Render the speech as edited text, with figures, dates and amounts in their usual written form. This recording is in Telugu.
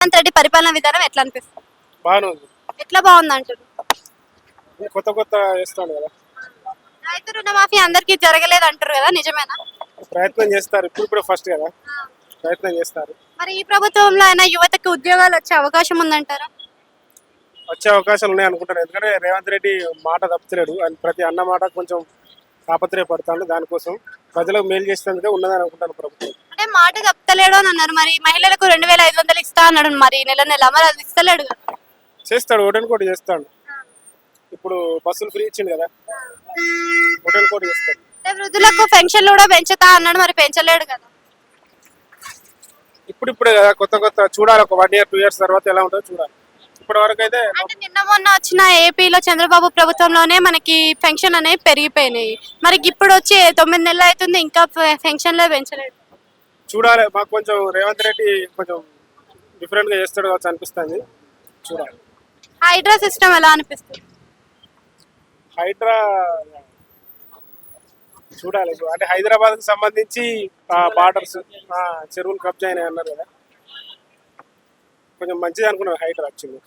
రేవంత్ రెడ్డి పరిపాలన విధానం ఎట్లా అనిపిస్తుంది? బాగానే ఉంది. ఎట్లా బాగుంది అంటారు? కొత్త కొత్త వేస్తాను కదా, రైతు రుణమాఫీ అందరికీ జరగలేదు అంటారు కదా, నిజమేనా? ప్రయత్నం చేస్తారు. ఇప్పుడు ఫస్ట్ కదా, ప్రయత్నం చేస్తారు. మరి ఈ ప్రభుత్వంలో అయినా యువతకి ఉద్యోగాలు వచ్చే అవకాశం ఉందంటారా? వచ్చే అవకాశాలు ఉన్నాయి అనుకుంటాను. ఎందుకంటే రేవంత్ రెడ్డి మాట తప్పుతలేడు. ఆయన ప్రతి అన్న మాట కొంచెం తాపత్రయపడతాడు. దానికోసం ప్రజలకు మేలు చేసేందుకే ఉన్నదని అనుకుంటాను ప్రభుత్వం. అంటే మాట చెప్తలేడు అని అన్నారు. మరి మహిళలకు 2500 ఇస్తా అన్నాడు, మరి నెల నెల మరి అది ఇస్తలేడు కదా. చేస్తాడు, ఒకటి చేస్తాడు. ఇప్పుడు బస్సులు ఫ్రీ ఇచ్చిండు కదా, ఒకటి చేస్తాడు. అంటే వృద్ధులకు పెన్షన్లు కూడా పెంచుతా అన్నాడు, మరి పెంచలేడు కదా. ఇప్పుడే కదా, కొత్త కొత్త చూడాలి. ఒక 1 year 2 years తర్వాత ఎలా ఉంటుందో చూడాలి. ఇప్పటి వరకు అయితే అంటే నిన్న మొన్న వచ్చిన ఏపీలో చంద్రబాబు ప్రభుత్వంలోనే మనకి పెన్షన్ అనేవి పెరిగిపోయినాయి. మరి ఇప్పుడు వచ్చి 9 నెలలు అవుతుంది, ఇంకా పెన్షన్లే పెంచలేదు. చూడాలి. మాకు కొంచెం రేవంత్ రెడ్డి కొంచెం డిఫరెంట్ గా చేస్తాడు కావచ్చు అనిపిస్తుంది. చూడాలి. హైడ్రా సిస్టమ్ ఎలా అనిపిస్తుంది? హైడ్రా చూడాలి. అంటే హైదరాబాద్ కి సంబంధించి బార్డర్స్ చెరువులు కబ్జా అయినాయి అన్నారు కదా, కొంచెం మంచిది అనుకున్నాను హైడ్రా వచ్చింది.